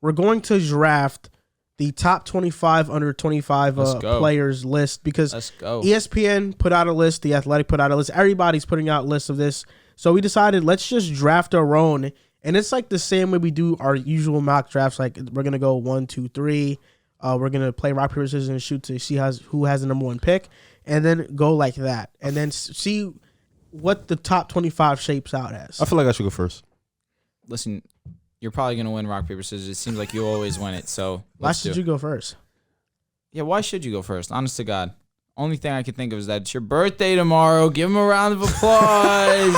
we're going to draft the top 25 under 25 players list because ESPN put out a list, The Athletic put out a list, everybody's putting out lists of this. So we decided let's just draft our own, and it's like the same way we do our usual mock drafts. Like we're gonna go 1, 2, 3. We're gonna play rock paper scissors and shoot to see who has the number one pick, and then go like that, and then see what the top 25 shapes out as. I feel like I should go first. Listen, you're probably going to win rock, paper, scissors. It seems like you always win it. So why should you go first? Yeah, why should you go first? Honest to God. Only thing I can think of is that it's your birthday tomorrow. Give him a round of applause.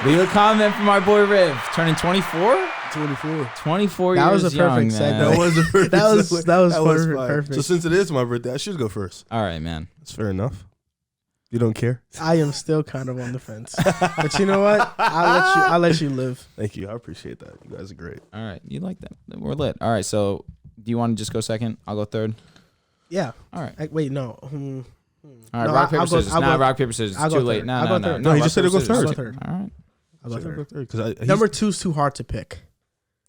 Leave a comment from my boy Riv. Turning 24? 24 that years was a perfect young, segment. That was a perfect that was perfect. So since it is my birthday, I should go first. All right, man. That's fair enough. You don't care? I am still kind of on the fence. But you know what? I'll let you live. Thank you. I appreciate that. You guys are great. All right. You like that. We're lit. All right. So do you want to just go second? I'll go third. Yeah. All right. Wait, no. All right. No, rock, paper, scissors. Rock, paper, scissors. It's too late. No. No, he just said to go third. All right. I'll go third. Number 2 is too hard to pick.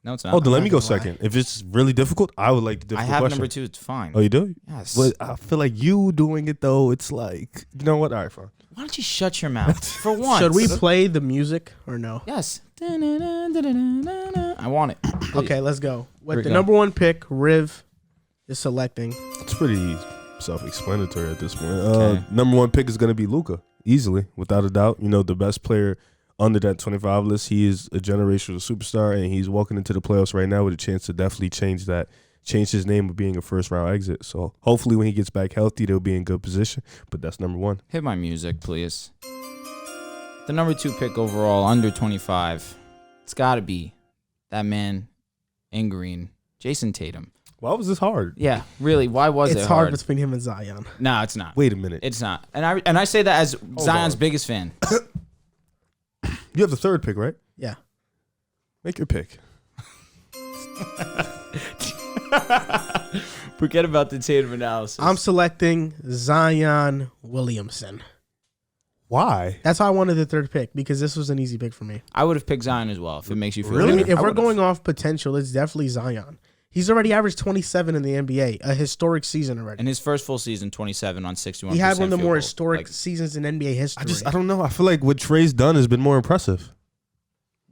No, it's not. Oh, then let me go second. If it's really difficult, I would like the difficult I have question. number 2. It's fine. Oh, you do? Yes. But I feel like you doing it, though, it's like, you know what? All right, fine. Why don't you shut your mouth for once? Should we play the music or no? Yes. I want it. Please. Okay, let's go. With the number 1 pick, Riv is selecting. It's pretty self-explanatory at this point. Okay. Number 1 pick is going to be Luka, easily, without a doubt. You know, the best player under that 25 list. He is a generational superstar, and he's walking into the playoffs right now with a chance to definitely change his name of being a first-round exit. So hopefully when he gets back healthy, they'll be in good position. But that's number 1. Hit my music, please. The number 2 pick overall, under 25. It's got to be that man in green, Jayson Tatum. Why was this hard? Yeah, really. Why was it hard? It's hard between him and Zion. No, it's not. Wait a minute. It's not. And I say that as Zion's biggest fan. You have the 3rd pick, right? Yeah. Make your pick. Forget about the Tatum analysis. I'm selecting Zion Williamson. Why? That's why I wanted the 3rd pick, because this was an easy pick for me. I would have picked Zion as well, if it makes you feel Really? better. If we're going off potential, it's definitely Zion. He's already averaged 27 in the NBA, a historic season already. In his first full season, 27 on 61%. He had one of the more historic seasons in NBA history. I don't know. I feel like what Trey's done has been more impressive.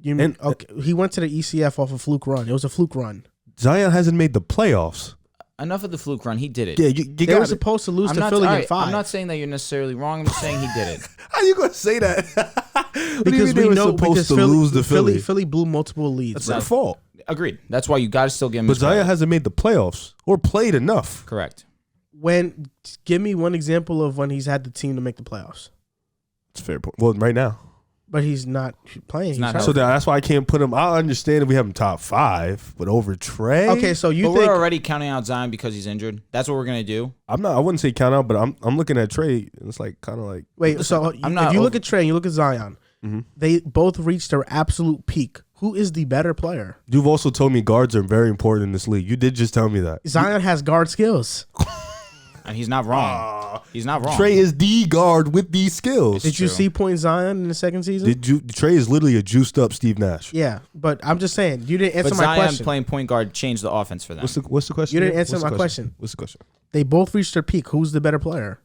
You mean, he went to the ECF off a fluke run. It was a fluke run. Zion hasn't made the playoffs. Enough of the fluke run. He did it. Yeah, you they were supposed to lose to Philly in 5. I'm not saying that you're necessarily wrong. I'm just saying he did it. How you gonna say that? Because we know supposed to lose to Philly. Philly blew multiple leads. That's their fault. Agreed. That's why you got to still give him. But Zion hasn't made the playoffs or played enough. Correct. Give me one example of when he's had the team to make the playoffs. It's a fair point. Well, right now. But he's not playing. He's not so that's why I can't put him. I understand if we have him top 5, but over Trey. Okay, so you think we're already counting out Zion because he's injured? That's what we're gonna do. I'm not. I wouldn't say count out, but I'm looking at Trey, and it's like kind of like. Wait, so if you look at Trey and you look at Zion, they both reached their absolute peak. Who is the better player? You've also told me guards are very important in this league. You did just tell me that. Zion has guard skills. And he's not wrong. He's not wrong. Trey is the guard with these skills. Did you see Point Zion in the second season? Trey is literally a juiced up Steve Nash. Yeah, but I'm just saying you didn't answer my question. Zion playing point guard changed the offense for them. What's the question? You didn't answer my question. What's the question? They both reached their peak. Who's the better player?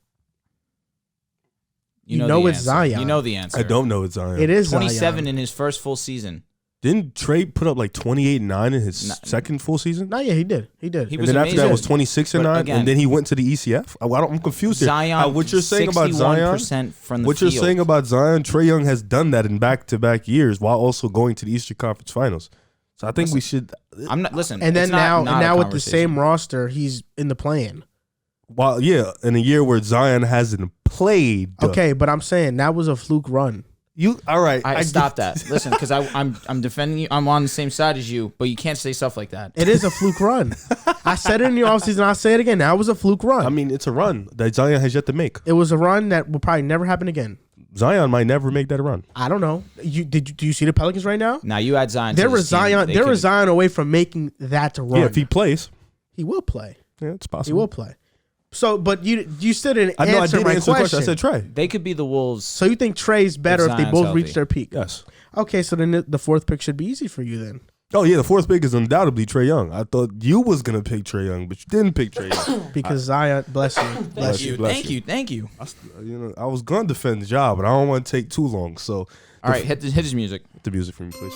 You know it's Zion. You know the answer. I don't know it's Zion. It is 27 Zion. in his first full season. Didn't Trey put up like 28-9 in his second full season? No, yeah, he did. He was and then amazing. after that was 26-9, and then he went to the ECF. I'm confused here. Zion, what you're saying about Zion? From the what field. you're saying about Zion? Trey Young has done that in back-to-back years while also going to the Eastern Conference Finals. So I think we should. I'm not listen. And then now with the same conversation. roster, he's in the play-in. While in a year where Zion hasn't played. Okay, but I'm saying that was a fluke run. You all right? I stop that. Listen, because I'm defending you. I'm on the same side as you, but you can't say stuff like that. It is a fluke run. I said it in the offseason. I'll say it again. That was a fluke run. I mean, it's a run that Zion has yet to make. It was a run that will probably never happen again. Zion might never make that run. I don't know. Do you see the Pelicans right now? Now you add Zion. There was Zion away from making that run. Yeah, if he plays, he will play. Yeah, it's possible. He will play. So, but you still didn't I know answer I did my answer question. the question. I said Trey. They could be the Wolves. So you think Trey's better if they Zion's both healthy. reach their peak? Yes. Okay, so then the 4th pick should be easy for you then. Oh, yeah, the fourth pick is undoubtedly Trey Young. I thought you was going to pick Trey Young, but you didn't pick Trey Young. Because Zion, bless you. Thank you. I was going to defend the job, but I don't want to take too long. So, all right, hit his music. The music for me, please.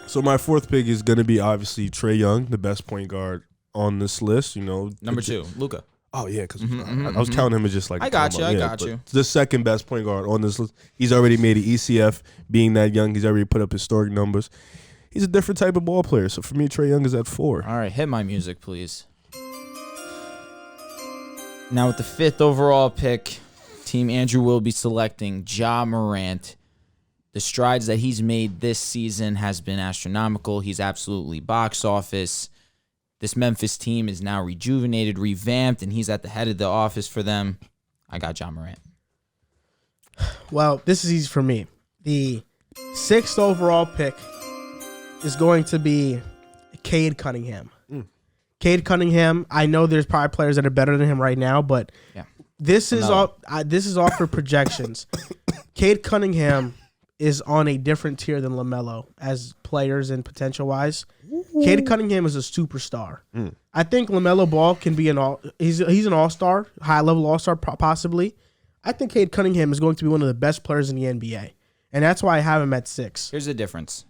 So my fourth pick is going to be obviously Trey Young, the best point guard on this list. Number 2, Luka. Oh, yeah, because I was counting him as just like I got you. The second best point guard on this list. He's already made an ECF. Being that young, he's already put up historic numbers. He's a different type of ball player. So for me, Trey Young is at 4. All right, hit my music, please. Now with the 5th overall pick, Team Andrew will be selecting Ja Morant. The strides that he's made this season has been astronomical. He's absolutely box office. This Memphis team is now rejuvenated, revamped, and he's at the head of the office for them. I got Ja Morant. Well, this is easy for me. The 6th overall pick is going to be Cade Cunningham. Cade Cunningham, I know there's probably players that are better than him right now, but this is all for projections. Cade Cunningham is on a different tier than LaMelo as players and potential-wise. Cade Cunningham is a superstar. I think LaMelo Ball can be he's an all-star, high-level all-star possibly. I think Cade Cunningham is going to be one of the best players in the NBA, and that's why I have him at 6. Here's the difference.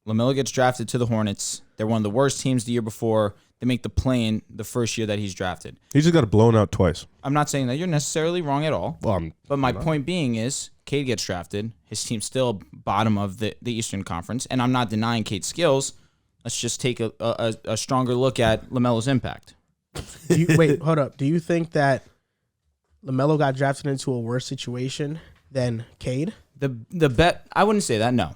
LaMelo gets drafted to the Hornets. They're one of the worst teams the year before. They make the play-in the first year that he's drafted. He just got blown out twice. I'm not saying that you're necessarily wrong at all. But my point being is Cade gets drafted. His team's still bottom of the Eastern Conference, and I'm not denying Cade's skills. Let's just take a stronger look at LaMelo's impact. Wait, hold up. Do you think that LaMelo got drafted into a worse situation than Cade? The bet, I wouldn't say that, no.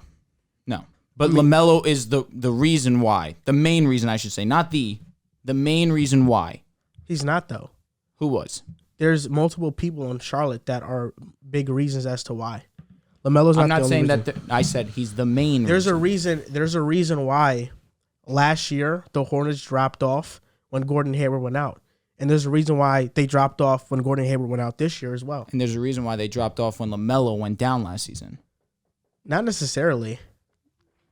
But LaMelo is the reason why. The main reason, I should say. Not the main reason why. He's not, though. Who was? There's multiple people in Charlotte that are big reasons as to why. LaMelo's not. I'm not the saying reason. that. I said he's the main. There's a reason. There's a reason why last year the Hornets dropped off when Gordon Hayward went out, and there's a reason why they dropped off when Gordon Hayward went out this year as well. And there's a reason why they dropped off when LaMelo went down last season. Not necessarily.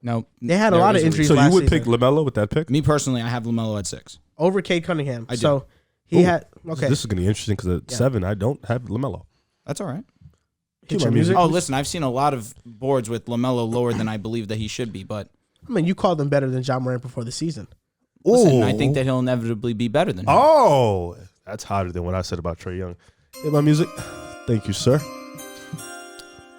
No, they had a lot of injuries. So last you would season. pick LaMelo with that pick? Me personally, I have LaMelo at 6 over Cade Cunningham. I do. So he had okay. This is gonna be interesting because at 7 I don't have LaMelo. That's all right. Hit your music. Oh, listen, I've seen a lot of boards with LaMelo lower than I believe that he should be, but I mean, you called him better than Ja Morant before the season. Listen, I think that he'll inevitably be better than him. Oh, that's hotter than what I said about Trey Young. Hit my music. Thank you, sir.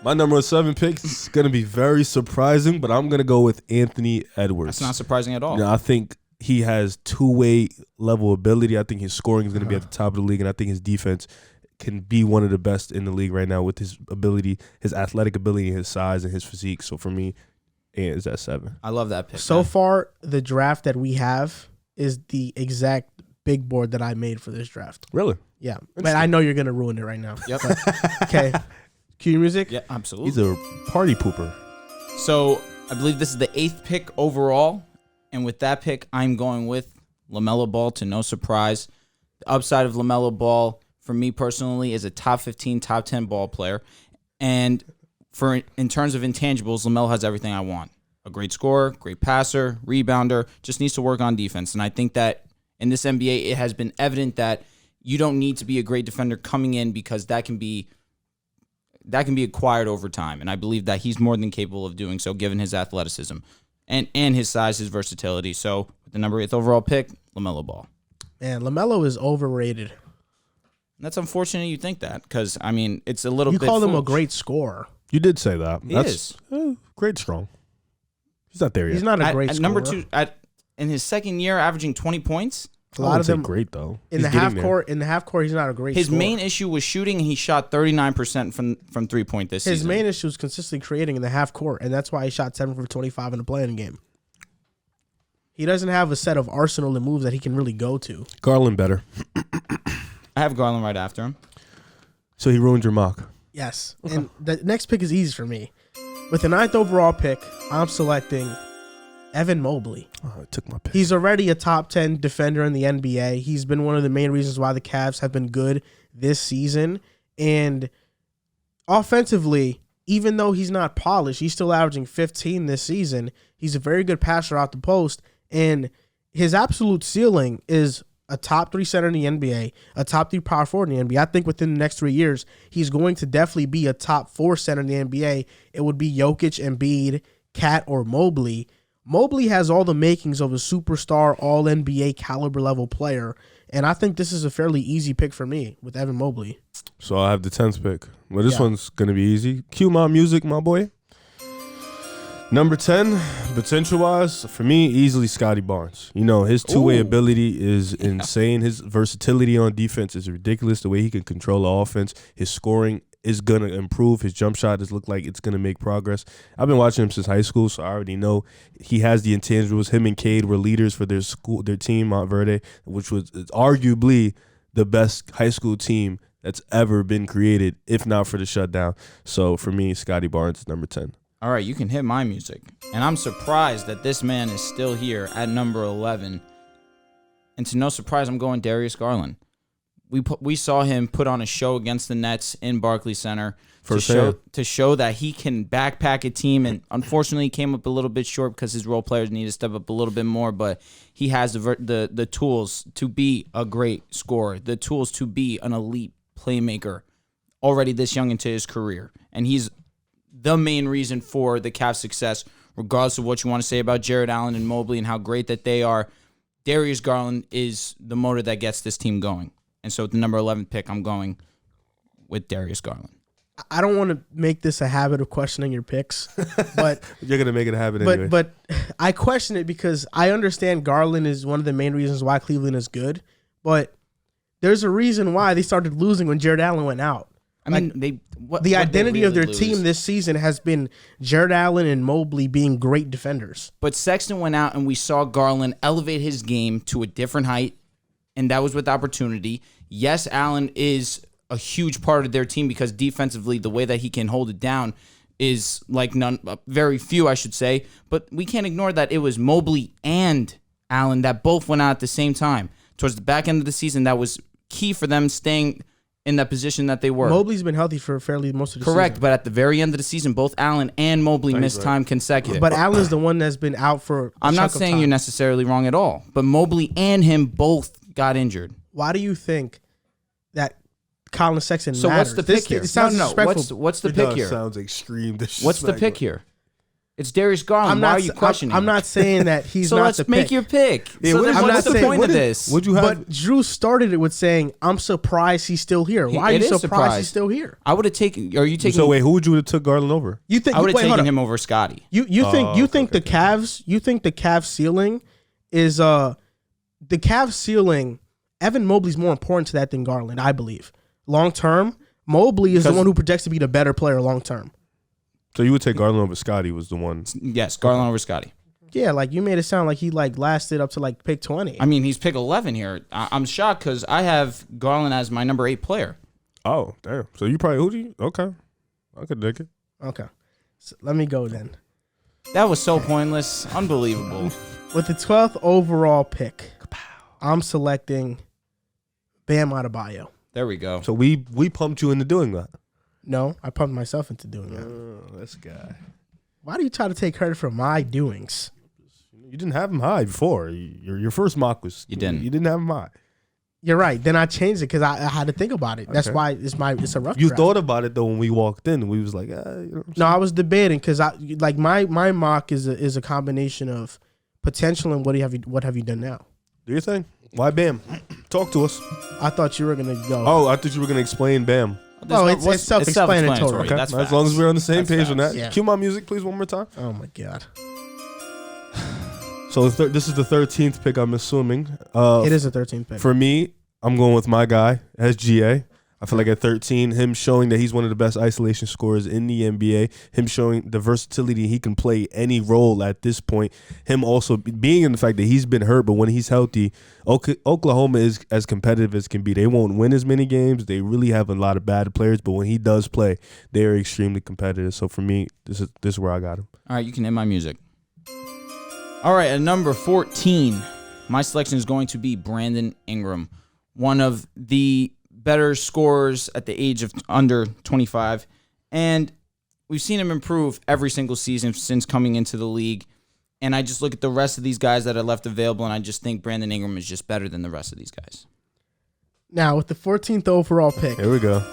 My number 7 pick is going to be very surprising, but I'm going to go with Anthony Edwards. That's not surprising at all. I think he has two-way level ability. I think his scoring is going to be at the top of the league, and I think his defense can be one of the best in the league right now with his ability, his athletic ability, his size, and his physique. So for me, Ant is at 7. I love that pick. So far, the draft that we have is the exact big board that I made for this draft. Really? Yeah. But I know you're going to ruin it right now. Yep. Okay. Cue music? Yeah, absolutely. He's a party pooper. So I believe this is the 8th pick overall. And with that pick, I'm going with LaMelo Ball to no surprise. The upside of LaMelo Ball, for me personally, is a top 15, top 10 ball player. And in terms of intangibles, LaMelo has everything I want. A great scorer, great passer, rebounder, just needs to work on defense. And I think that in this NBA, it has been evident that you don't need to be a great defender coming in because that can be acquired over time. And I believe that he's more than capable of doing so given his athleticism and his size, his versatility. So with the number 8th overall pick, LaMelo Ball. Man, LaMelo is overrated. And that's unfortunate you think that because, I mean, it's a little bit You called him a foolish. great scorer. You did say that. He is. Great strong. He's not there yet. He's not a great at scorer. Number 2, in his second year, averaging 20 points. A lot of them great though. In the half court, he's not a great His scorer. main issue was shooting, and he shot 39% from 3-point this season. His main issue is consistently creating in the half court, and that's why he shot 7 for 25 in the playing game. He doesn't have a set of arsenal and moves that he can really go to. Garland better. I have Garland right after him. So he ruined your mock. Yes. And the next pick is easy for me. With the 9th overall pick, I'm selecting Evan Mobley. Oh, I took my pick. He's already a top 10 defender in the NBA. He's been one of the main reasons why the Cavs have been good this season. And offensively, even though he's not polished, he's still averaging 15 this season. He's a very good passer out the post, and his absolute ceiling is a top 3 center in the NBA, a top 3 power forward in the NBA. I think within the next 3 years, he's going to definitely be a top 4 center in the NBA. It would be Jokic, Embiid, Cat, or Mobley. Mobley has all the makings of a superstar, all-NBA caliber level player, and I think this is a fairly easy pick for me with Evan Mobley. So I have the 10th pick. Well, this one's going to be easy. Cue my music, my boy. Number 10, potential-wise, for me, easily Scotty Barnes. You know, his two-way ability is insane. His versatility on defense is ridiculous. The way he can control the offense, his scoring is going to improve. His jump shot does look like it's going to make progress. I've been watching him since high school, so I already know he has the intangibles. Him and Cade were leaders for their team, Montverde, which was arguably the best high school team that's ever been created, if not for the shutdown. So for me, Scotty Barnes is number 10. All right, you can hit my music. And I'm surprised that this man is still here at number 11. And to no surprise, I'm going Darius Garland. We saw him put on a show against the Nets in Barclays Center to show that he can backpack a team. And unfortunately, he came up a little bit short because his role players need to step up a little bit more. But he has the tools to be a great scorer, the tools to be an elite playmaker already this young into his career. And he's the main reason for the Cavs' success, regardless of what you want to say about Jared Allen and Mobley and how great that they are. Darius Garland is the motor that gets this team going. And so with the number 11 pick, I'm going with Darius Garland. I don't want to make this a habit of questioning your picks, but you're going to make it a habit anyway. But I question it because I understand Garland is one of the main reasons why Cleveland is good, but there's a reason why they started losing when Jared Allen went out. I mean, the identity of their team this season has been Jared Allen and Mobley being great defenders. But Sexton went out, and we saw Garland elevate his game to a different height, and that was with opportunity. Yes, Allen is a huge part of their team because defensively, the way that he can hold it down is like very few, I should say. But we can't ignore that it was Mobley and Allen that both went out at the same time. Towards the back end of the season, that was key for them staying in that position that they were. Mobley's been healthy for fairly most of the season. Correct, but at the very end of the season, both Allen and Mobley missed time consecutive. But Allen's the one that's been out for I'm not saying you're necessarily wrong at all, but Mobley and him both got injured. Why do you think that Colin Sexton So matters? What's the pick here? It sounds disrespectful. What's the pick here? Sounds extreme. What's the pick here? It's Darius Garland. Why are you questioning? I'm not saying that he's not the pick. So let's make your pick. Yeah, so then what's the point of this? Would you have? But Drew started it with saying, "I'm surprised he's still here." Why are you surprised he's still here? I would have taken. Are you taking? So wait, who would you have took Garland over? You think I would have taken him over Scotty? You think the Cavs? You think the Cavs ceiling is the Cavs ceiling? Evan Mobley's more important to that than Garland, I believe. Long term, Mobley is the one who projects to be the better player long term. So you would take Garland over Scotty was the one. Yes, Garland over Scotty. Yeah, like you made it sound like he lasted up to pick 20. I mean, he's pick 11 here. I'm shocked because I have Garland as my number 8 player. Oh, damn. So you probably okay. I could dig it. Okay. So let me go then. That was so pointless. Unbelievable. With the 12th overall pick, I'm selecting Bam Adebayo. There we go. So we pumped you into doing that. No, I pumped myself into doing that. This guy. Why do you try to take credit for my doings? You didn't have him high before. Your first mock was. You didn't. You didn't have him high. You're right. Then I changed it because I had to think about it. That's why it's a rough. You draft. thought about it though when we walked in. We was like, no, I was debating because my mock is a combination of potential and what have you done now? Do your thing. Why Bam? Talk to us. I thought you were gonna go. Oh, I thought you were gonna explain Bam. It's self-explanatory. Okay, That's as long as we're on the same page on that. Yeah. Cue my music, please, one more time. Oh my god. So this is the 13th pick, I'm assuming. It is a 13th pick. For me, I'm going with my guy, SGA. I feel like at 13, him showing that he's one of the best isolation scorers in the NBA, him showing the versatility he can play any role at this point, him also being in the fact that he's been hurt, but when he's healthy, Oklahoma is as competitive as can be. They won't win as many games. They really have a lot of bad players, but when he does play, they are extremely competitive. So for me, this is where I got him. All right, you can hit my music. All right, at number 14, my selection is going to be Brandon Ingram, one of the better scorers at the age of under 25. And we've seen him improve every single season since coming into the league. And I just look at the rest of these guys that are left available, and I just think Brandon Ingram is just better than the rest of these guys. Now, with the 14th overall pick, here we go.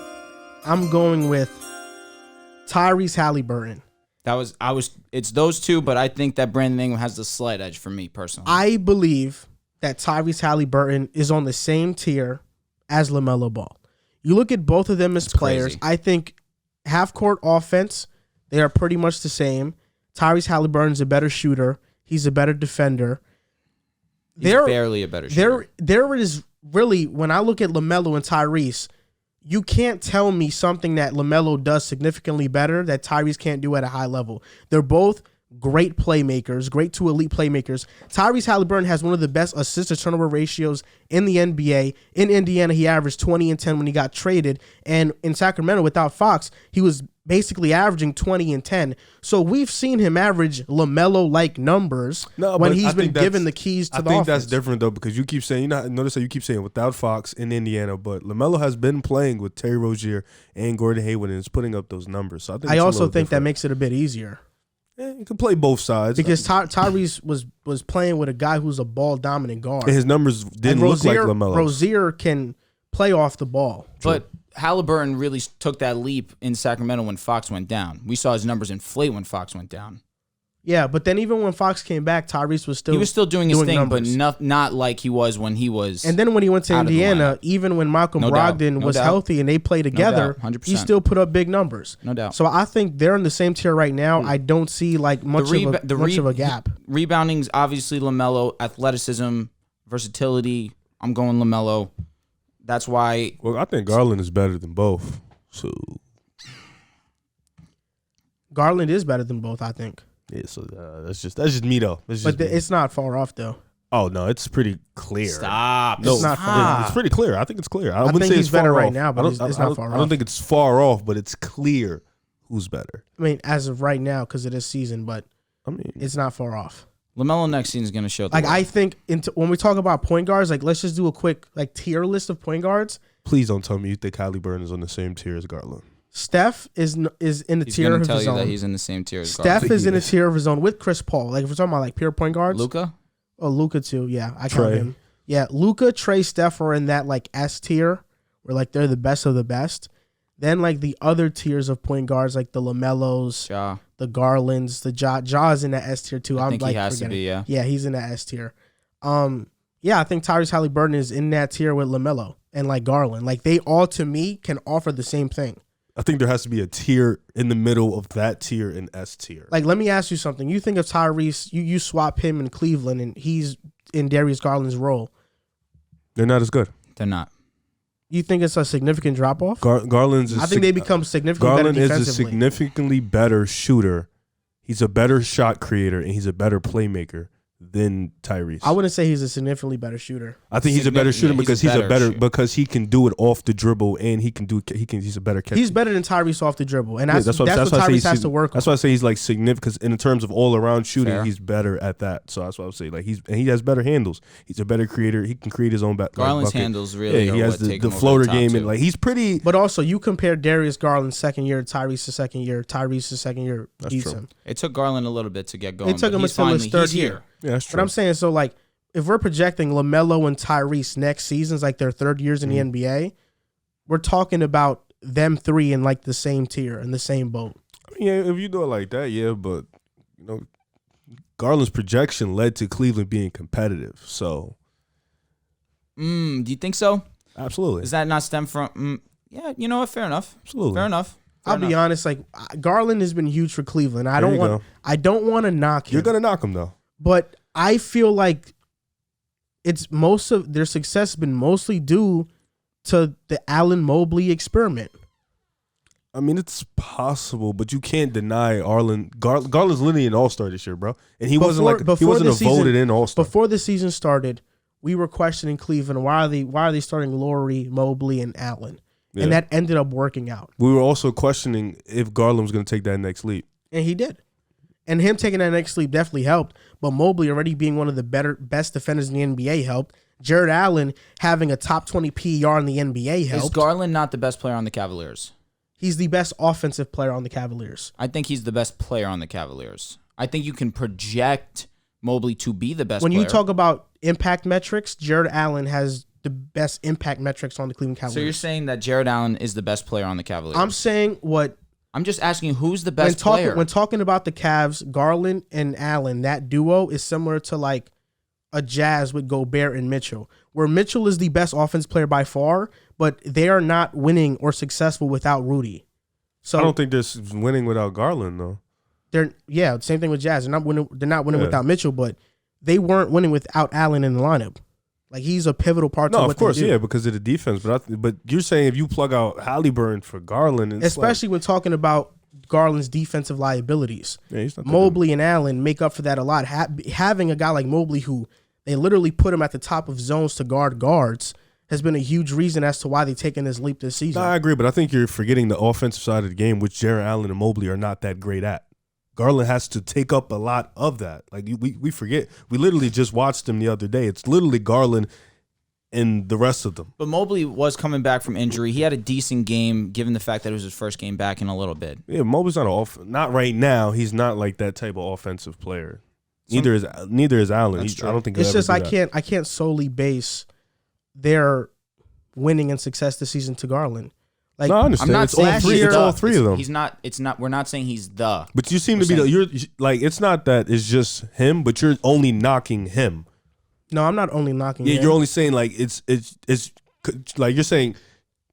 I'm going with Tyrese Halliburton. It's those two, but I think that Brandon Ingram has the slight edge for me personally. I believe that Tyrese Halliburton is on the same tier as LaMelo Ball. You look at both of them as players. Crazy. I think half-court offense, they are pretty much the same. Tyrese Halliburton's a better shooter. He's a better defender. He's barely a better shooter. There is really, when I look at LaMelo and Tyrese, you can't tell me something that LaMelo does significantly better that Tyrese can't do at a high level. They're both great playmakers, great to elite playmakers. Tyrese Halliburton has one of the best assist-to-turnover ratios in the NBA. In Indiana, he averaged 20 and 10 when he got traded. And in Sacramento, without Fox, he was basically averaging 20 and 10. So we've seen him average LaMelo-like numbers when he's been given the keys to the offense. I think that's different, though, because you keep saying, notice how you keep saying without Fox in Indiana, but LaMelo has been playing with Terry Rozier and Gordon Hayward and is putting up those numbers. So I also think that makes it a bit easier. Yeah, you can play both sides. Because Tyrese was playing with a guy who's a ball-dominant guard. And his numbers didn't look like LaMelo. Rozier can play off the ball. But Halliburton really took that leap in Sacramento when Fox went down. We saw his numbers inflate when Fox went down. Yeah, but then even when Fox came back, Tyrese was still doing his thing, numbers. But not like he was when he was. And then when he went to Indiana, even when Malcolm Brogdon was healthy and they played together, he still put up big numbers. No doubt. So I think they're in the same tier right now. I don't see like much of a gap. Rebounding's obviously LaMelo, athleticism, versatility. I'm going LaMelo. That's why. Well, I think Garland is better than both. So Garland is better than both, I think. Yeah, so that's just me though. It's not far off though. Oh no, it's pretty clear. Stop. No, it's not far. It's pretty clear. I think it's clear. I wouldn't say he's better right now, but it's not far off. I don't think it's far off, but it's clear who's better. I mean, as of right now, because of this season, but I mean, it's not far off. LaMelo next season is going to show. I think when we talk about point guards, like let's just do a quick tier list of point guards. Please don't tell me you think Halliburton is on the same tier as Garland. Steph is in the tier of his own. He's going to tell you that he's in the same tier as Garland. Steph is in a tier of his own with Chris Paul. Like if we're talking about pure point guards. Luka? Oh, Luka too. Yeah, I count him. Yeah, Luka, Trey, Steph are in that S tier where they're the best of the best. Then the other tiers of point guards like the LaMelos, the Garlands, the Ja's in that S tier too. I think he has to be, yeah. Yeah, he's in that S tier. Yeah, I think Tyrese Halliburton is in that tier with LaMelo and Garland. They all to me can offer the same thing. I think there has to be a tier in the middle of that tier and S tier. Let me ask you something. You think of Tyrese, you swap him in Cleveland and he's in Darius Garland's role. They're not as good. They're not. You think it's a significant drop off? Garland's. I think they become significantly better defensively. Garland is a significantly better shooter. He's a better shot creator and he's a better playmaker than Tyrese. I wouldn't say he's a significantly better shooter. I think he's a better shooter because because he can do it off the dribble and he's a better catcher. He's better than Tyrese off the dribble, and that's what Tyrese has to work on. That's why I say he's significant because in terms of all around shooting, he's better at that. So that's what I would say. He has better handles. He's a better creator. He can create his own back. Garland's handles really. Yeah, he has the floater game and he's pretty. But also, you compare Darius Garland's second year, Tyrese's second year. Tyrese's second year beats him. It took Garland a little bit to get going. It took him until his third year. Yeah, that's true. But I'm saying, so if we're projecting LaMelo and Tyrese next season's their third years in the NBA, we're talking about them three in the same tier, in the same boat. Yeah, if you do it like that, yeah, but Garland's projection led to Cleveland being competitive. So, do you think so? Absolutely. Does that not stem from? Yeah, you know what? Fair enough. Absolutely. Fair enough. I'll be honest. Garland has been huge for Cleveland. I don't want to knock him. You're gonna knock him though. But I feel it's most of their success has been mostly due to the Allen Mobley experiment. I mean, it's possible, but you can't deny Garland's literally an all-star this year, bro. And he wasn't a voted-in all-star. Before the season started, we were questioning Cleveland. Why are they starting Laurie, Mobley, and Allen? Yeah. And that ended up working out. We were also questioning if Garland was going to take that next leap. And he did. And him taking that next leap definitely helped. But Mobley already being one of the best defenders in the NBA helped. Jared Allen having a top 20 PER in the NBA helped. Is Garland not the best player on the Cavaliers? he's the best offensive player on the Cavaliers. I think he's the best player on the Cavaliers. I think you can project Mobley to be the best When player. you talk about impact metrics, Jared Allen has the best impact metrics on the Cleveland Cavaliers. So you're saying that Jared Allen is the best player on the Cavaliers? I'm saying what... I'm just asking who's the best player. When talking about the Cavs, Garland and Allen, that duo is similar to like a Jazz with Gobert and Mitchell, where Mitchell is the best offense player by far, but they are not winning or successful without Rudy. So I don't think they're winning without Garland, though. Same thing with Jazz. They're not winning without Mitchell, but they weren't winning without Allen in the lineup. Like, he's a pivotal part to what they do. No, of course, because of the defense. But you're saying if you plug out Haliburton for Garland, especially when talking about Garland's defensive liabilities, Mobley and Allen make up for that a lot. Having a guy like Mobley, who they literally put him at the top of zones to guard guards, has been a huge reason as to why they've taken this leap this season. No, I agree, but I think you're forgetting the offensive side of the game, which Jaren Allen and Mobley are not that great at. Garland has to take up a lot of that. Like, we forget. We literally just watched him the other day. It's literally Garland and the rest of them. But Mobley was coming back from injury. He had a decent game, given the fact that it was his first game back in a little bit. Yeah, Mobley's not right now. He's not like that type of offensive player. Neither is Allen. I don't think it's just I can't solely base their winning and success this season to Garland. Like, no, I understand. I'm not saying it's all three of them. He's not. It's not. We're not saying he's the. But you seem to be. You're like, it's not that it's just him, but you're only knocking him. No, I'm not only knocking him. Yeah, you're only saying like it's like you're saying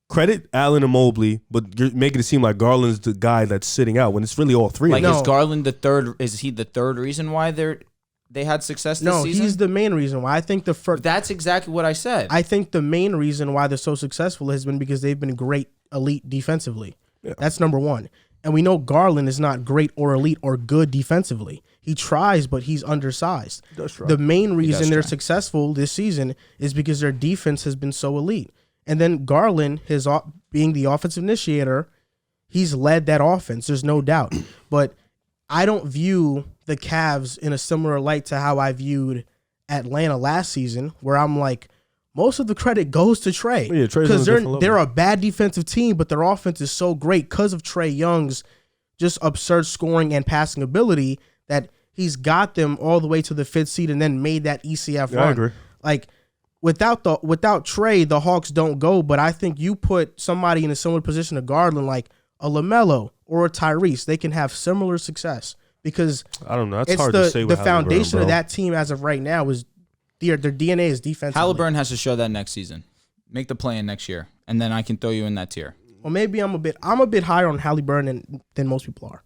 credit Allen and Mobley, but you're making it seem like Garland's the guy that's sitting out when it's really all three. Like, is Garland the third? Is he the third reason why they had success this season? No, he's the main reason why. I think the first. That's exactly what I said. I think the main reason why they're so successful has been because they've been great elite defensively. Yeah. That's number one. And we know Garland is not great or elite or good defensively. He tries, but he's undersized. The main reason they're successful this season is because their defense has been so elite. And then Garland, being the offensive initiator, he's led that offense. There's no doubt. But I don't view the Cavs in a similar light to how I viewed Atlanta last season, where I'm like, most of the credit goes to Trey. Yeah, because they're a bad defensive team, but their offense is so great because of Trey Young's just absurd scoring and passing ability that he's got them all the way to the 5th seed and then made that ECF run. I agree. Like, without Trey, the Hawks don't go, but I think you put somebody in a similar position to Garland, like a LaMelo or a Tyrese, they can have similar success because I don't know. It's hard to say. The foundation of that team as of right now is their DNA is defensive. Haliburton has to show that next season. Make the play-in next year, and then I can throw you in that tier. Well, maybe I'm a bit higher on Haliburton than most people are.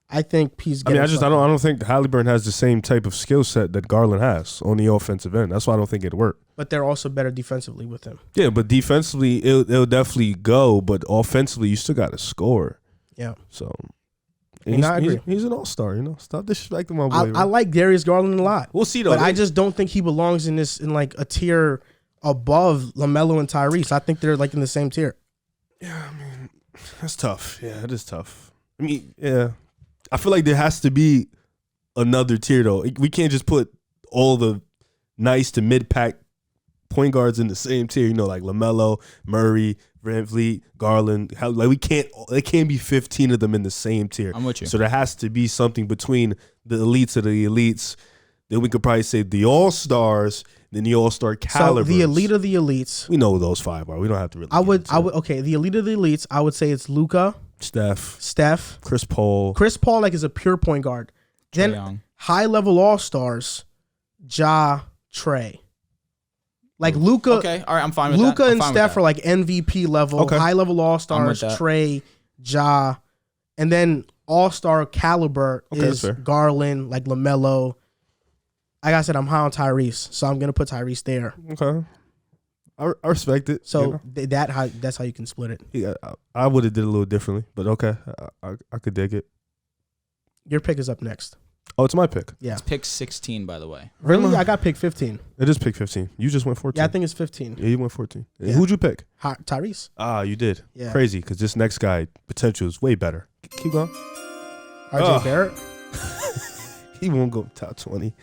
I think he's. I don't think Haliburton has the same type of skill set that Garland has on the offensive end. That's why I don't think it'd work. But they're also better defensively with him. Yeah, but defensively it'll definitely go. But offensively, you still got to score. Yeah. So. I agree. He's an all-star, Stop disrespecting my boy. I like Darius Garland a lot. We'll see, though. But I just don't think he belongs in like a tier above LaMelo and Tyrese. I think they're like in the same tier. Yeah, I mean, that's tough. Yeah, it is tough. I mean, yeah. I feel like there has to be another tier, though. We can't just put all the nice to mid-pack point guards in the same tier, like LaMelo, Murray, VanVleet, Garland. There can't be 15 of them in the same tier. I'm with you. So there has to be something between the elites of the elites. Then we could probably say the all-stars, then the all-star caliber. So the elite of the elites. We know who those 5 are. We don't have to really. Okay, the elite of the elites, I would say it's Luka, Steph, Chris Paul. Chris Paul is a pure point guard. Trey Then Young. High-level all-stars, Ja, Trey. Like Luka, okay, all right, I'm fine with that. Luka and Steph are like MVP level, high level all stars. Trey, Ja, and then all star caliber is Garland, like LaMelo. Like I said, I'm high on Tyrese, so I'm gonna put Tyrese there. Okay, I respect it. So that's how you can split it. Yeah, I would have did it a little differently, but okay, I could dig it. Your pick is up next. Oh, it's my pick. Yeah. It's pick 16, by the way. Really? I got pick 15. It is pick 15. You just went 14. Yeah, I think it's 15. Yeah, you went 14. Yeah. Who'd you pick? Tyrese. Ah, you did. Yeah. Crazy, because this next guy, potential is way better. Keep going. RJ Barrett. He won't go top 20.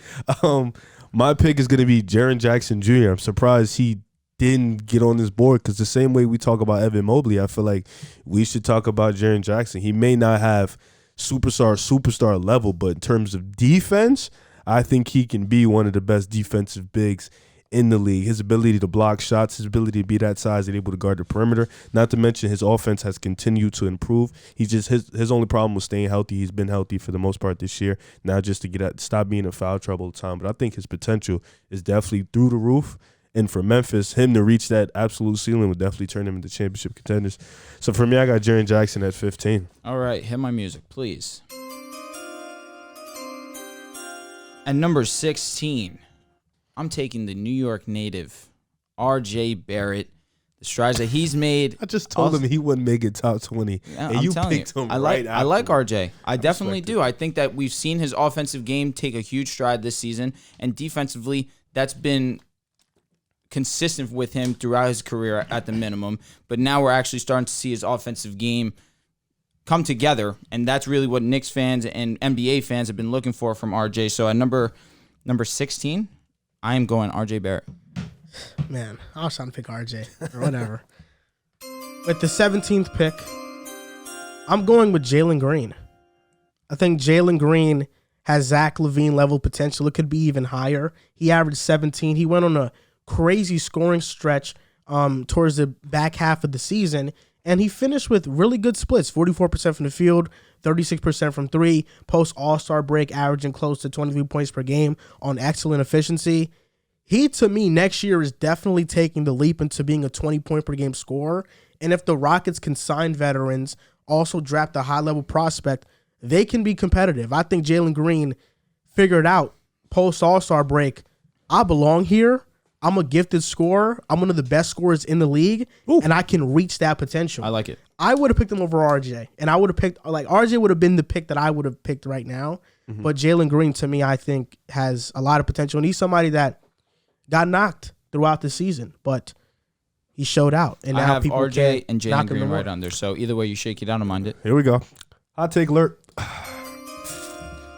My pick is going to be Jaren Jackson Jr. I'm surprised he didn't get on this board, because the same way we talk about Evan Mobley, I feel like we should talk about Jaren Jackson. He may not have superstar level, but in terms of defense, I think he can be one of the best defensive bigs in the league. His ability to block shots, his ability to be that size and able to guard the perimeter, not to mention his offense has continued to improve. He just his only problem was staying healthy. He's been healthy for the most part this year, now just to stop being in foul trouble all the time. But I think his potential is definitely through the roof. And for Memphis, him to reach that absolute ceiling would definitely turn him into championship contenders. So for me, I got Jaren Jackson at 15. All right, hit my music, please. At number 16, I'm taking the New York native, R.J. Barrett. The strides that he's made. I just told him he wouldn't make it top 20. Yeah, and you picked him I like R.J. I definitely do. I think that we've seen his offensive game take a huge stride this season. And defensively, that's been consistent with him throughout his career at the minimum. But now we're actually starting to see his offensive game come together. And that's really what Knicks fans and NBA fans have been looking for from R.J. So at number 16, I am going R.J. Barrett. Man, I was trying to pick RJ or whatever. With the 17th pick, I'm going with Jalen Greene. I think Jalen Greene has Zach LaVine level potential. It could be even higher. He averaged 17. He went on a crazy scoring stretch towards the back half of the season, and he finished with really good splits, 44% from the field, 36% from three, post All-Star break, averaging close to 23 points per game on excellent efficiency. He, to me, next year is definitely taking the leap into being a 20-point-per-game scorer. And if the Rockets can sign veterans, also draft a high-level prospect, they can be competitive. I think Jalen Greene figured out post-All-Star break, I belong here. I'm a gifted scorer. I'm one of the best scorers in the league, and I can reach that potential. I like it. I would have picked him over RJ, and I would have picked, like, RJ would have been the pick that I would have picked right now. Mm-hmm. But Jalen Greene, to me, I think has a lot of potential, and he's somebody that got knocked throughout the season, but he showed out. And now I have people RJ and Jalen Greene right under. So either way you shake it, I don't mind it. Here we go. Hot take alert.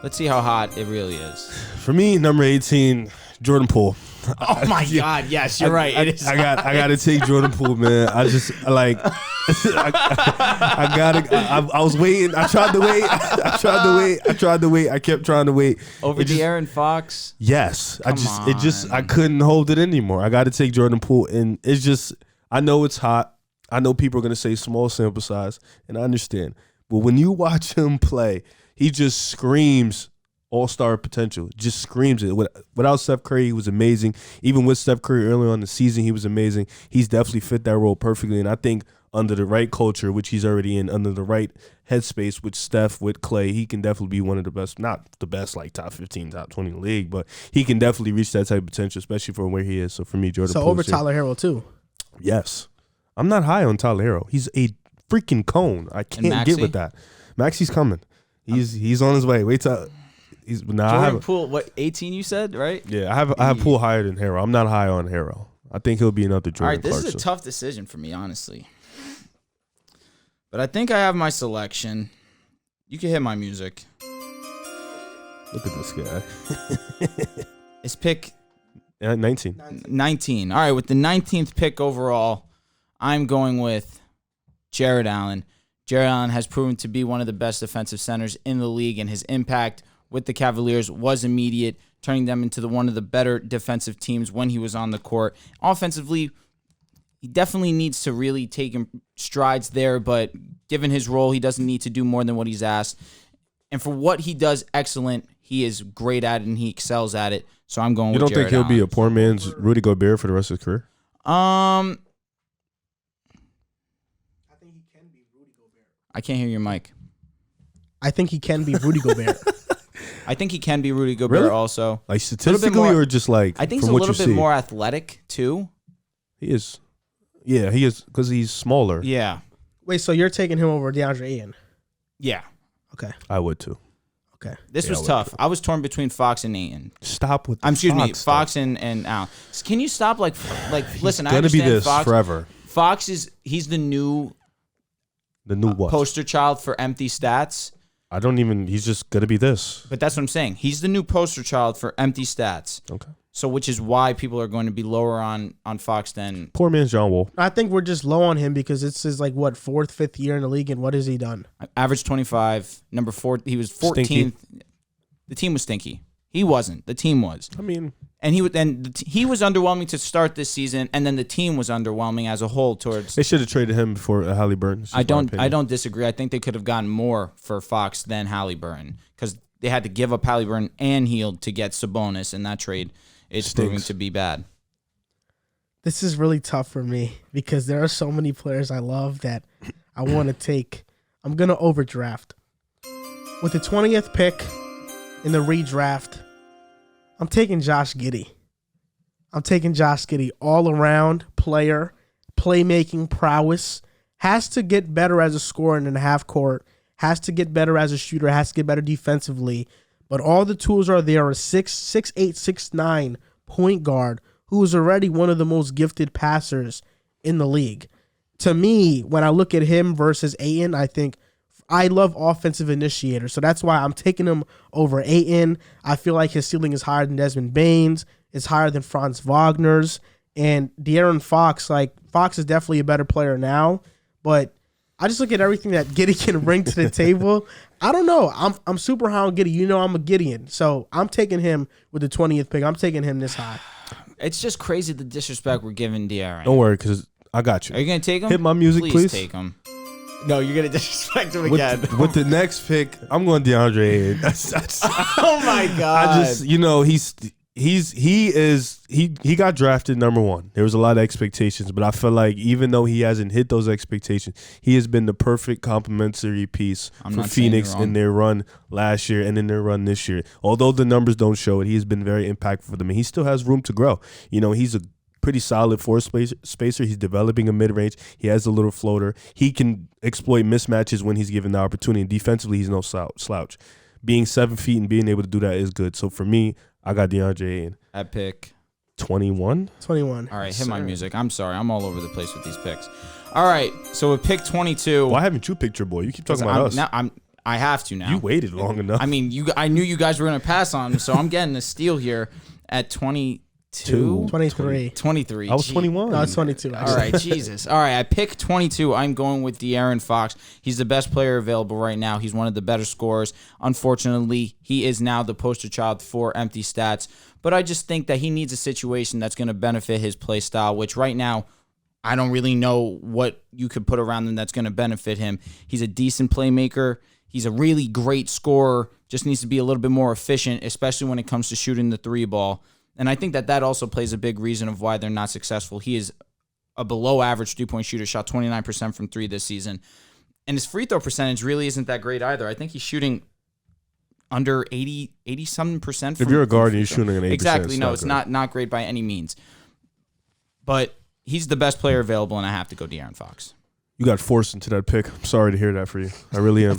Let's see how hot it really is. For me, number 18, Jordan Poole. Oh my God! Yes, you're right. It is. I got to take Jordan Poole, man. I just like. I gotta. I was waiting. I tried to wait. I kept trying to wait. Over De'Aaron Fox. Yes, I couldn't hold it anymore. I got to take Jordan Poole, and it's just. I know it's hot. I know people are gonna say small sample size, and I understand. But when you watch him play, he just screams all-star potential. Just screams it. Without Steph Curry, he was amazing. Even with Steph Curry early on in the season, he was amazing. He's definitely fit that role perfectly. And I think under the right culture, which he's already in, under the right headspace with Steph, with Clay, he can definitely be one of the best, not the best like top 15, top 20 in the league, but he can definitely reach that type of potential, especially for where he is. So for me, Jordan Poole. So over Tyler Hero too? Yes. I'm not high on Tyler Hero. He's a freaking cone. I can't get with that. Maxey's coming. He's on his way. Wait till... Jordan Poole, what, 18 you said, right? Yeah, I have Poole higher than Harrell. I'm not high on Harrell. I think he'll be another Jordan. All right, this Clarkson. is a tough decision for me, honestly. But I think I have my selection. You can hit my music. Look at this guy. It's pick 19. 19. All right, with the 19th pick overall, I'm going with Jared Allen. Jared Allen has proven to be one of the best defensive centers in the league, and his impact with the Cavaliers was immediate, turning them into one of the better defensive teams when he was on the court. Offensively, he definitely needs to really take strides there, but given his role, he doesn't need to do more than what he's asked. And for what he does excellent, he is great at it, and he excels at it. So I'm going with Jared Allen. You don't think he'll be a poor man's Rudy Gobert for the rest of his career? I think he can be Rudy Gobert. I can't hear your mic. I think he can be Rudy Gobert. I think he can be Rudy Gobert also. Like statistically or just like I think he's a little bit more athletic too. He is. Yeah, he is because he's smaller. Yeah. Wait, so you're taking him over DeAndre Ayton? Yeah. Okay. I would too. Okay. This was tough. I was torn between Fox and Ayton. Stop with Fox and Allen. Can you stop listen, I understand gonna be this Fox forever. Fox he's the new what? Poster child for empty stats. He's just gonna be this. But that's what I'm saying. He's the new poster child for empty stats. Okay. So which is why people are going to be lower on Fox than... Poor man's John Wall. I think we're just low on him because it's his, like, what, 4th, 5th year in the league, and what has he done? Average 25, number 4. He was 14th. Stinky. The team was stinky. He wasn't. The team was. I mean... And he was underwhelming to start this season, and then the team was underwhelming as a whole towards... They should have traded him for Halliburton. I don't disagree. I think they could have gotten more for Fox than Halliburton because they had to give up Halliburton and Hield to get Sabonis in that trade. It's proving to be bad. This is really tough for me because there are so many players I love that I want to take. I'm going to overdraft. With the 20th pick in the redraft, I'm taking Josh Giddy. I'm taking Josh Giddy. All-around player, playmaking prowess. Has to get better as a scorer in the half court. Has to get better as a shooter. Has to get better defensively. But all the tools are there. A 6'8", 6'9" point guard who is already one of the most gifted passers in the league. To me, when I look at him versus Ayton, I think I love offensive initiators. So that's why I'm taking him over Ayton. I feel like his ceiling is higher than Desmond Bane's. It's higher than Franz Wagner's. And De'Aaron Fox, Fox is definitely a better player now. But I just look at everything that Giddy can bring to the table. I don't know. I'm super high on Giddy. You know I'm a Gideon. So I'm taking him with the 20th pick. I'm taking him this high. It's just crazy the disrespect we're giving De'Aaron. Don't worry, because I got you. Are you going to take him? Hit my music, please. Take him. No, you're going to disrespect him again. With the next pick, I'm going DeAndre Ayton. Oh, my God. He got drafted number 1. There was a lot of expectations, but I feel like even though he hasn't hit those expectations, he has been the perfect complementary piece for Phoenix in their run last year and in their run this year. Although the numbers don't show it, he has been very impactful for them, and he still has room to grow. He's a pretty solid floor spacer. He's developing a mid-range. He has a little floater. He can exploit mismatches when he's given the opportunity. And defensively, he's no slouch. Being 7 feet and being able to do that is good. So for me, I got DeAndre Ayton. At pick 21. All right, hit my music. I'm sorry. I'm all over the place with these picks. All right, so with pick 22. Why haven't you picked your boy? You keep talking about us. I have to now. You waited long enough. I mean, I knew you guys were going to pass on him, so I'm getting a steal here at 22. 23. I was 21. No, I was 22. Actually. All right, Jesus. All right, I pick 22. I'm going with De'Aaron Fox. He's the best player available right now. He's one of the better scorers. Unfortunately, he is now the poster child for empty stats. But I just think that he needs a situation that's going to benefit his play style, which right now I don't really know what you could put around him that's going to benefit him. He's a decent playmaker. He's a really great scorer. Just needs to be a little bit more efficient, especially when it comes to shooting the 3 ball. And I think that also plays a big reason of why they're not successful. He is a below-average 3-point shooter, shot 29% from 3 this season. And his free throw percentage really isn't that great either. I think he's shooting under 80-something%. If you're a guard, you're shooting an 8%. Exactly. No, it's not great by any means. But he's the best player available, and I have to go De'Aaron Fox. You got forced into that pick. I'm sorry to hear that for you. I really am.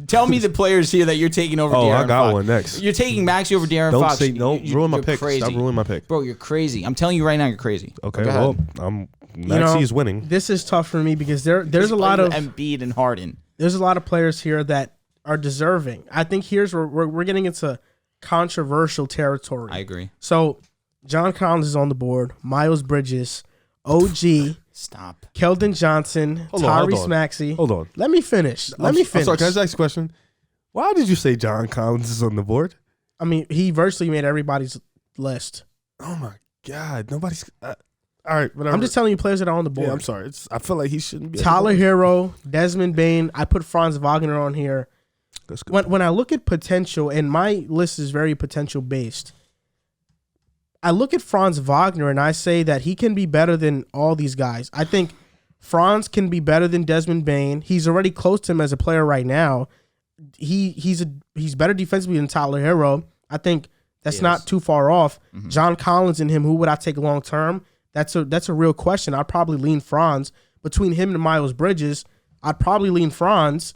Tell me the players here that you're taking over De'Aaron Fox. I got one next. You're taking Maxey over De'Aaron Fox. Don't ruin my pick. Crazy. Stop ruining my pick. Bro, you're crazy. I'm telling you right now, you're crazy. Okay, well, Maxey is winning. This is tough for me because there's a lot of Embiid and Harden. There's a lot of players here that are deserving. I think here's where we're getting into controversial territory. I agree. So, John Collins is on the board. Miles Bridges, OG. Stop. Keldon Johnson, Tyrese Maxey. Hold on. Let me finish. I'm sorry, can I ask a question? Why did you say John Collins is on the board? I mean, he virtually made everybody's list. Oh, my God. Nobody's... all right, whatever. I'm just telling you players that are on the board. Yeah, I'm sorry. I feel like he shouldn't be. Tyler Hero, Desmond Bane. I put Franz Wagner on here. That's good. When I look at potential, and my list is very potential-based, I look at Franz Wagner and I say that he can be better than all these guys. I think Franz can be better than Desmond Bane. He's already close to him as a player right now. He's better defensively than Tyler Hero. I think that's not too far off. Mm-hmm. John Collins and him, who would I take long term? That's a real question. I'd probably lean Franz. Between him and Miles Bridges, I'd probably lean Franz.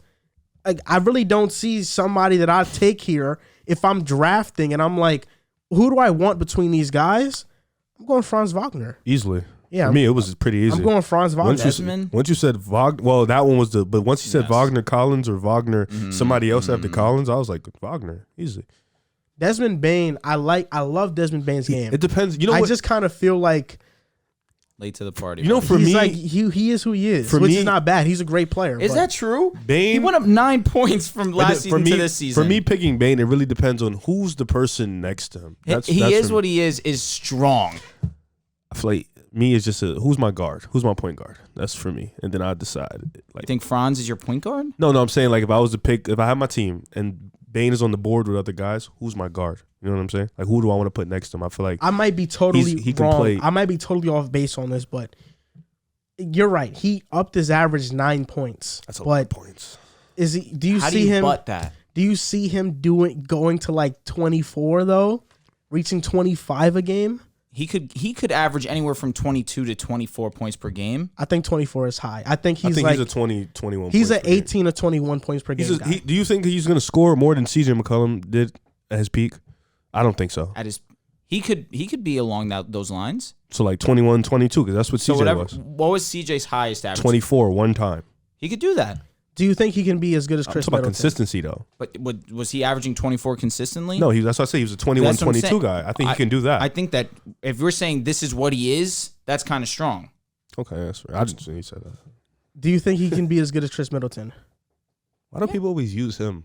I really don't see somebody that I'd take here if I'm drafting and I'm like, who do I want between these guys? I'm going Franz Wagner. Easily. Yeah. For me, it was pretty easy. I'm going Franz Wagner. Once you said Wagner, well, that one was but once you said Wagner Collins or Wagner somebody else after Collins, I was like, Wagner, easy. Desmond Bane, I love Desmond Bane's game. It depends. You know, I just kind of feel like late to the party. You know, for me, like he is who he is, which is not bad. He's a great player. Is that true? Bane, he went up 9 points from last season to this season. For me, picking Bane, it really depends on who's the person next to him. He is what he is strong. I feel like me is just who's my guard? Who's my point guard? That's for me. And then I decide. Like, you think Franz is your point guard? No, I'm saying like if I was to pick, if I have my team and Bane is on the board with other guys, who's my guard? You know what I'm saying? Like, who do I want to put next to him? I feel like I might be totally he wrong. can play. I might be totally off base on this, but you're right. He upped his average 9 points. That's a lot of points. Is he? Do you How see do you him? butt that? Do you see him going to like 24 though, reaching 25 a game? He could average anywhere from 22 to 24 points per game. I think 24 is high. I think he's a 20, 21. He's at 18 or 21 points per game. Do you think he's going to score more than CJ McCollum did at his peak? I don't think so. He could be along those lines. So like 21, 22, because that's what CJ was. What was CJ's highest average? 24 one time. He could do that. Do you think he can be as good as Chris Middleton? About consistency, though. But was he averaging 24 consistently? No, that's what I say. He was a 21, 22 guy. I think he can do that. I think that if we're saying this is what he is, that's kind of strong. Okay, that's right. I just think he said that. Do you think he can be as good as Chris Middleton? Why do people always use him?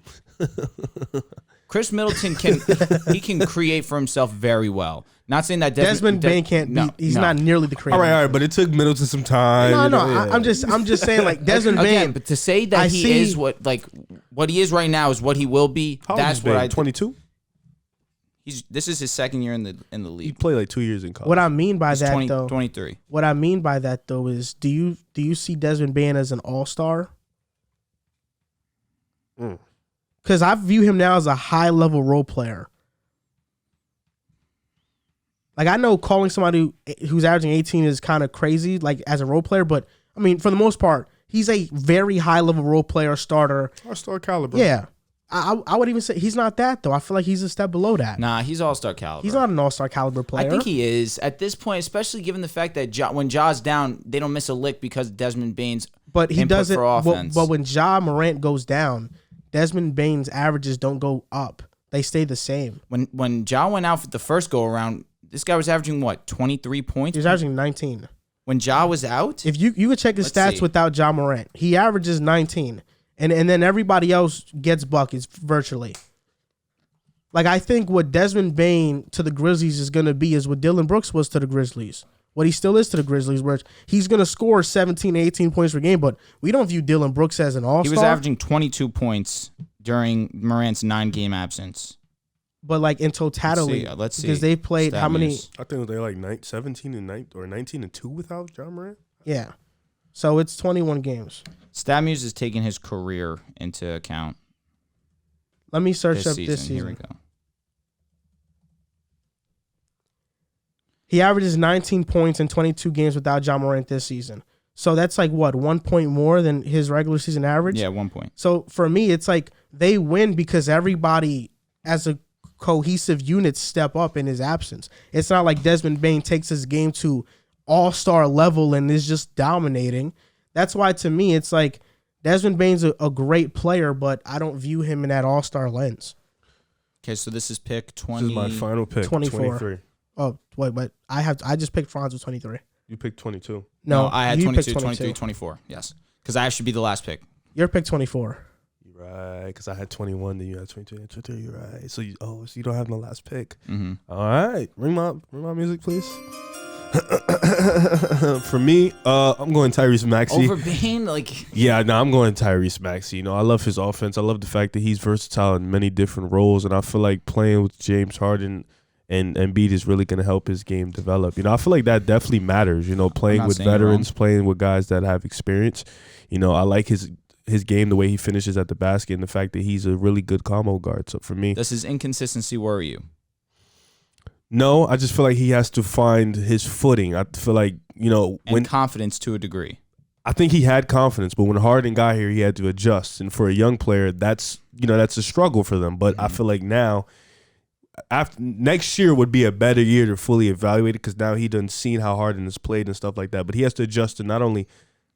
Chris Middleton can create for himself very well. Not saying that Desmond Bane can't be. He's not nearly the creator. All right, but it took Middleton some time. No. I'm just saying like Desmond Bane. Again, but to say that is what he is right now is what he will be. That's what I 22. This is his second year in the league. He played like 2 years in college. What I mean by that 23. What I mean by that though is, do you see Desmond Bane as an all-star? Because I view him now as a high-level role player. Like, I know calling somebody who's averaging 18 is kind of crazy, like, as a role player, but, I mean, for the most part, he's a very high-level role player, starter. All-star caliber. Yeah. I would even say he's not that, though. I feel like he's a step below that. Nah, he's all-star caliber. He's not an all-star caliber player. I think he is. At this point, especially given the fact that when Ja's down, they don't miss a lick because Desmond Bane's but he input doesn't, for offense. But when Ja Morant goes down, Desmond Bane's averages don't go up. They stay the same. When Ja went out for the first go-around, this guy was averaging, 23 points? He was averaging 19. When Ja was out? If you could check his stats without Ja Morant, he averages 19. And then everybody else gets buckets virtually. Like, I think what Desmond Bane to the Grizzlies is going to be is what Dillon Brooks was to the Grizzlies. What he still is to the Grizzlies, where he's going to score 17, 18 points per game, but we don't view Dillon Brooks as an all-star. He was averaging 22 points during Morant's 9-game absence. But, like, in totality, let's see. Because they played how many? I think they're like 17 and 9 or 19 and 2 without Ja Morant. Yeah. So it's 21 games. StatMuse is taking his career into account. Let me search this season. Here we go. He averages 19 points in 22 games without Ja Morant this season. So that's like, what, 1 point more than his regular season average? Yeah, 1 point. So for me, it's like they win because everybody as a cohesive unit step up in his absence. It's not like Desmond Bane takes his game to all-star level and is just dominating. That's why, to me, it's like Desmond Bane's a great player, but I don't view him in that all-star lens. Okay, so this is pick 20. This is my final pick, 23. Oh, wait, but I just picked Franz with 23. You picked 22. No, I had 22, 23, 24. Yes, because I should be the last pick. Your pick 24. You're right, because I had 21, then you had 22 and 23. You're right. So you don't have no last pick. Mm-hmm. All right, ring my music, please. For me, I'm going Tyrese Maxey. Over Bane? I'm going Tyrese Maxey. You know, I love his offense. I love the fact that he's versatile in many different roles, and I feel like playing with James Harden and Embiid is really going to help his game develop. You know, I feel like that definitely matters. You know, playing with veterans, playing with guys that have experience. You know, I like his game, the way he finishes at the basket, and the fact that he's a really good combo guard. So for me, does his inconsistency worry you? No, I just feel like he has to find his footing. I feel like, you know, when confidence to a degree. I think he had confidence, but when Harden got here, he had to adjust. And for a young player, that's a struggle for them. But I feel like now, after next year would be a better year to fully evaluate it, because now he done seen how Harden has played and stuff like that. But he has to adjust to not only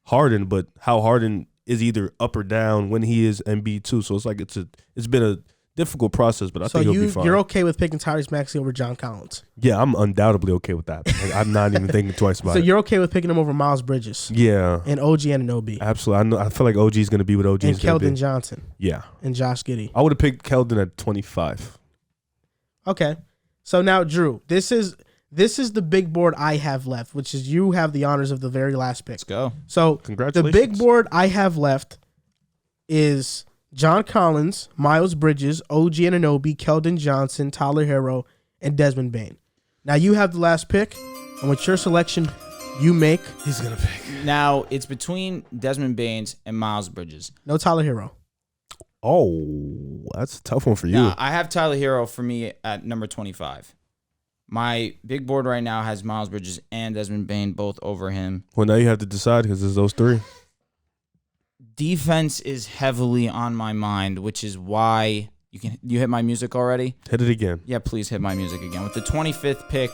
Harden, but how Harden is either up or down when he is Embiid too. So it's like it's been a difficult process, but I think he'll be fine. You're okay with picking Tyrese Maxey over John Collins? Yeah, I'm undoubtedly okay with that. Like, I'm not even thinking twice about it. So you're okay with picking him over Miles Bridges? Yeah. And OG Anunoby? Absolutely. I feel like OG is going to be what OG is going to be. And Keldon Johnson? Yeah. And Josh Giddy? I would have picked Keldon at 25. Okay. So now, Drew, this is the big board I have left, which is you have the honors of the very last pick. Let's go. So congratulations. The big board I have left is John Collins, Miles Bridges, OG Anunoby, Keldon Johnson, Tyler Hero, and Desmond Bane. Now you have the last pick, and with your selection, you make. He's going to pick. Now it's between Desmond Banes and Miles Bridges. No Tyler Hero. Oh, that's a tough one for you. Now, I have Tyler Hero for me at number 25. My big board right now has Miles Bridges and Desmond Bane both over him. Well, now you have to decide because there's those three. Defense is heavily on my mind, which is why you hit my music already? Hit it again. Yeah, please hit my music again. With the 25th pick,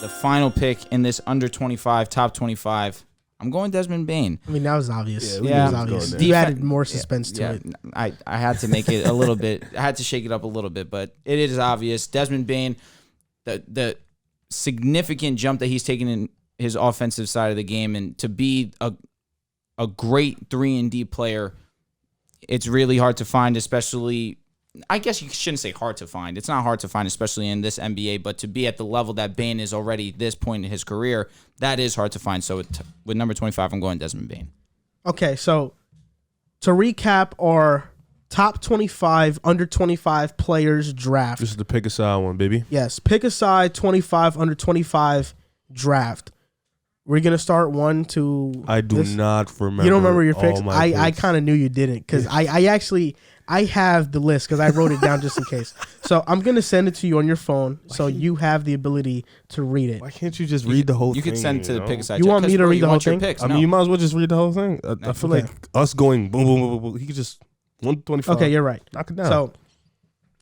the final pick in this under 25, top 25, I'm going Desmond Bane. I mean, that was obvious. Yeah. It was obvious. You added more suspense to it. I had to make it a little bit. I had to shake it up a little bit, but it is obvious. Desmond Bane, the significant jump that he's taken in his offensive side of the game, and to be a great 3-and-D player, it's really hard to find, especially, I guess you shouldn't say hard to find. It's not hard to find, especially in this NBA, but to be at the level that Bane is already this point in his career, that is hard to find. So with number 25, I'm going Desmond Bane. Okay, so to recap our top 25, under 25 players draft. This is the pick a side one, baby. Yes, pick a side 25, under 25 draft. We're going to start 1 to... I do not remember. You don't remember your picks? Picks? I kind of knew you didn't because I have the list because I wrote it down just in case. So I'm going to send it to you on your phone so you have the ability to read it. Why can't you just read the whole thing? You could send it to the pick a side. You want me to read the whole thing? Picks, I mean, you might as well just read the whole thing. I feel like us going boom, boom, boom, boom. He could just 125. Okay, you're right. Knock it down. So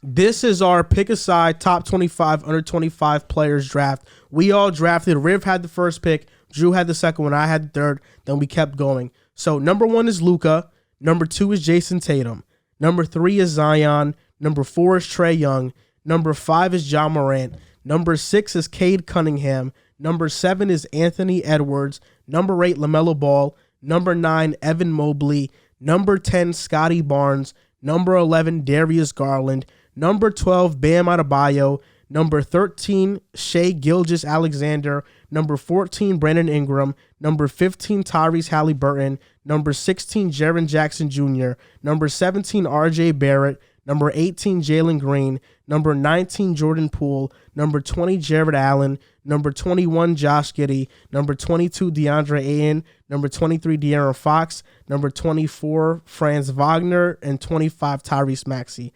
this is our pick a side top 25, under 25 players draft. We all drafted. Riv had the first pick. Drew had the second one. I had the third. Then we kept going. So number 1 is Luka. Number 2 is Jayson Tatum. Number 3 is Zion. Number 4 is Trey Young. Number 5 is Ja Morant. Number 6 is Cade Cunningham. Number 7 is Anthony Edwards. Number 8, LaMelo Ball. Number 9, Evan Mobley. Number 10, Scotty Barnes. Number 11, Darius Garland. Number 12, Bam Adebayo. Number 13, Shai Gilgeous-Alexander. Number 14, Brandon Ingram. Number 15, Tyrese Halliburton. Number 16, Jaren Jackson Jr. Number 17, RJ Barrett. Number 18, Jalen Greene. Number 19, Jordan Poole. Number 20, Jared Allen. Number 21, Josh Giddy. Number 22, DeAndre Ayton. Number 23, De'Aaron Fox. Number 24, Franz Wagner. And 25, Tyrese Maxey.